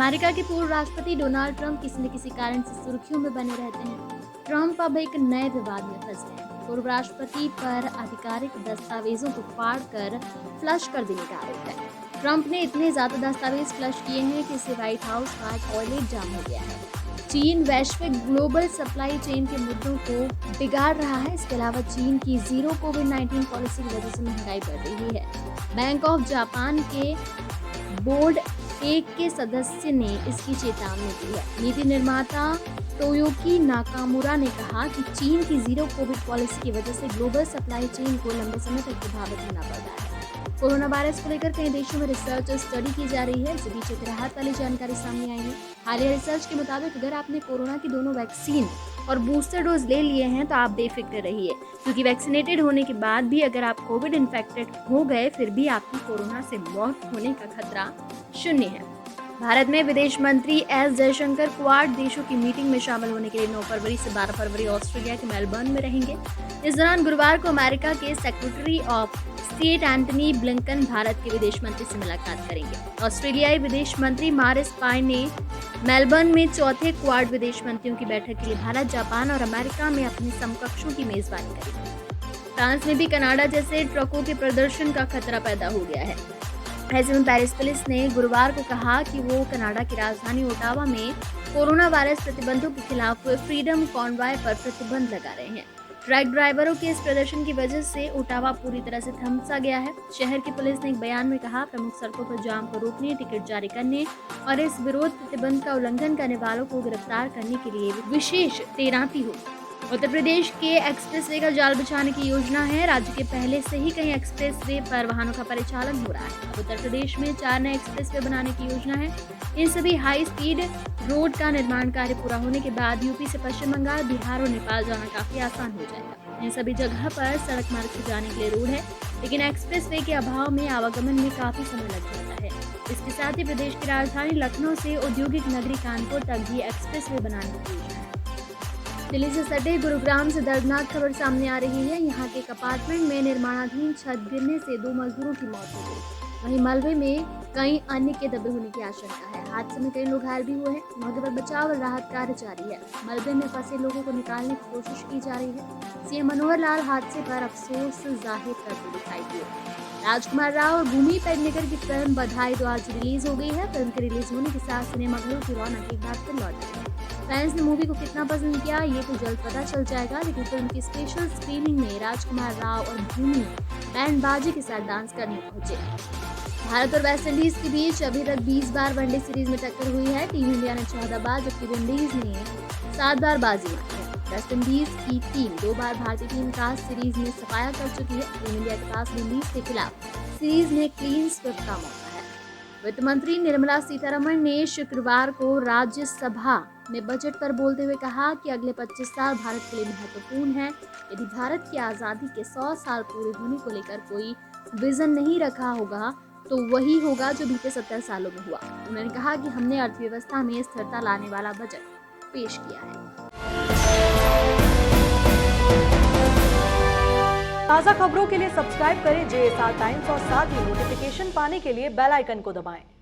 America के पूर्व राष्ट्रपति डोनाल्ड ट्रंप किसी न किसी कारण से सुर्खियों में बने रहते हैं। ट्रंप अब एक नए विवाद में फंस गए हैं। पूर्व राष्ट्रपति पर आधिकारिक दस्तावेजों को फाड़कर फ्लश कर देने का आरोप है। ट्रंप ने इतने ज्यादा दस्तावेज फ्लश किए हैं कि इससे व्हाइट हाउस का टॉयलेट जाम हो गया है। चीन वैश्विक ग्लोबल सप्लाई चेन के मुद्दों को बिगाड़ रहा है। इसके अलावा चीन की जीरो कोविड-19 पॉलिसी की वजह से महंगाई बढ़ रही है। बैंक ऑफ जापान के बोर्ड एक के सदस्य ने इसकी चेतावनी दी है। नीति निर्माता टोयोकी नाकामुरा ने कहा कि चीन की जीरो कोविड पॉलिसी की वजह से ग्लोबल सप्लाई चेन को लंबे समय तक प्रभावित होना पड़ रहा है। कोरोना वायरस को लेकर कई देशों में रिसर्च और स्टडी की जा रही है। इस बीच एक राहत वाली जानकारी सामने आई है। हालिया रिसर्च के मुताबिक अगर आपने कोरोना की दोनों वैक्सीन और बूस्टर डोज ले लिए हैं तो आप बेफिक्र रहिए, क्योंकि वैक्सीनेटेड होने के बाद भी अगर आप कोविड इन्फेक्टेड हो गए फिर भी आपकी कोरोना से मौत होने का खतरा शून्य है। भारत में विदेश मंत्री एस जयशंकर क्वाड देशों की मीटिंग में शामिल होने के लिए 9 फरवरी से 12 फरवरी ऑस्ट्रेलिया के मेलबर्न में रहेंगे। इस दौरान गुरुवार को अमेरिका के secretary of state Antony Blinken Bharat के विदेश मंत्री से मुलाकात करेंगे। ऑस्ट्रेलियाई विदेश मंत्री मारिस पाय ने मेलबर्न में चौथे क्वाड विदेश मंत्रियों की बैठक के लिए भारत, जापान और अमेरिका में अपने समकक्षों की मेजबानी करेंगे। फ्रांस में भी कनाडा जैसे ट्रकों के प्रदर्शन का खतरा पैदा हो गया है। ऐसे में पेरिस पुलिस ने गुरुवार को कहा कि वो कनाडा की राजधानी ओटावा में कोरोना वायरस प्रतिबंधों के खिलाफ हुए फ्रीडम कॉन्वॉय पर प्रतिबंध लगा रहे हैं। ट्रक ड्राइवरों के इस प्रदर्शन की वजह से ओटावा पूरी तरह से थमसा गया है। शहर की पुलिस ने एक बयान में कहा, प्रमुख सड़कों पर जाम को रोकने, टिकट जारी करने और इस विरोध प्रतिबंध का उल्लंघन करने वालों को गिरफ्तार करने के लिए विशेष तैनाती होगी। उत्तर प्रदेश के एक्सप्रेसवे का जाल बिछाने की योजना है। राज्य के पहले से ही कई एक्सप्रेसवे पर वाहनों का परिचालन हो रहा है। अब उत्तर प्रदेश में 4 नए एक्सप्रेसवे बनाने की योजना है। इन सभी हाई स्पीड रोड का निर्माण कार्य पूरा होने के बाद यूपी से पश्चिम बंगाल, बिहार और नेपाल जाना काफी आसान हो जाएगा। इन सभी जगह पर सड़क मार्ग से जाने के लिए रोड है, लेकिन एक्सप्रेसवे के अभाव में आवागमन में काफी समय लग जाता है। इसके साथ ही प्रदेश की राजधानी लखनऊ से औद्योगिक नगरी कानपुर तक भी एक्सप्रेसवे बनाने की योजना है। दिल्ली से सटे गुरुग्राम से दर्दनाक खबर सामने आ रही है। यहाँ के एक अपार्टमेंट में निर्माणाधीन छत गिरने से 2 मजदूरों की मौत हो गई। वहीं मलबे में कई अन्य के दबे होने की आशंका है। हादसे में कई लोग घायल भी हुए हैं। मौके पर बचाव और राहत कार्य जारी है। मलबे में फंसे लोगों को निकालने की कोशिश की जा रही है। सीएम मनोहर लाल हादसे पर अफसोस जाहिर करते दिखाई दिए। राजकुमार राव और भूमि पेडनेकर की फिल्म बधाई तो आज रिलीज हो गई है। फिल्म के रिलीज होने के साथ सिनेमाघरों की रौनक एक बार फिर लौट गई है। फैंस ने मूवी को कितना पसंद किया ये तो जल्द पता चल जाएगा, लेकिन फिल्म की स्पेशल स्क्रीनिंग में राजकुमार राव और भूमि बैंड बाजी के साथ डांस करने पहुंचे। भारत और वेस्टइंडीज के बीच अभी तक 20 बार वनडे सीरीज में टक्कर हुई है। टीम इंडिया ने 14 बार जबकि विंडीज ने 7 बार बाजी मारी है। वेस्टइंडीज की टीम 2 बार भारतीय टीम का सीरीज में सफाया कर चुकी है। टीम इंडिया के पास विंडीज के खिलाफ सीरीज में क्लीन स्वीप का मौका है। वित्त मंत्री निर्मला सीतारमण ने शुक्रवार को राज्यसभा में बजट पर बोलते हुए कहा कि अगले 25 साल भारत के लिए महत्वपूर्ण है। यदि भारत की आज़ादी के 100 साल पूरे होने को लेकर कोई विजन नहीं रखा होगा तो वही होगा जो बीते 70 सालों में हुआ। उन्होंने कहा कि हमने अर्थव्यवस्था में स्थिरता लाने वाला बजट पेश किया है। ताज़ा खबरों के लिए सब्सक्राइब करें JSR टाइम्स और साथ ही नोटिफिकेशन पाने के लिए बेल आइकन को दबाएं।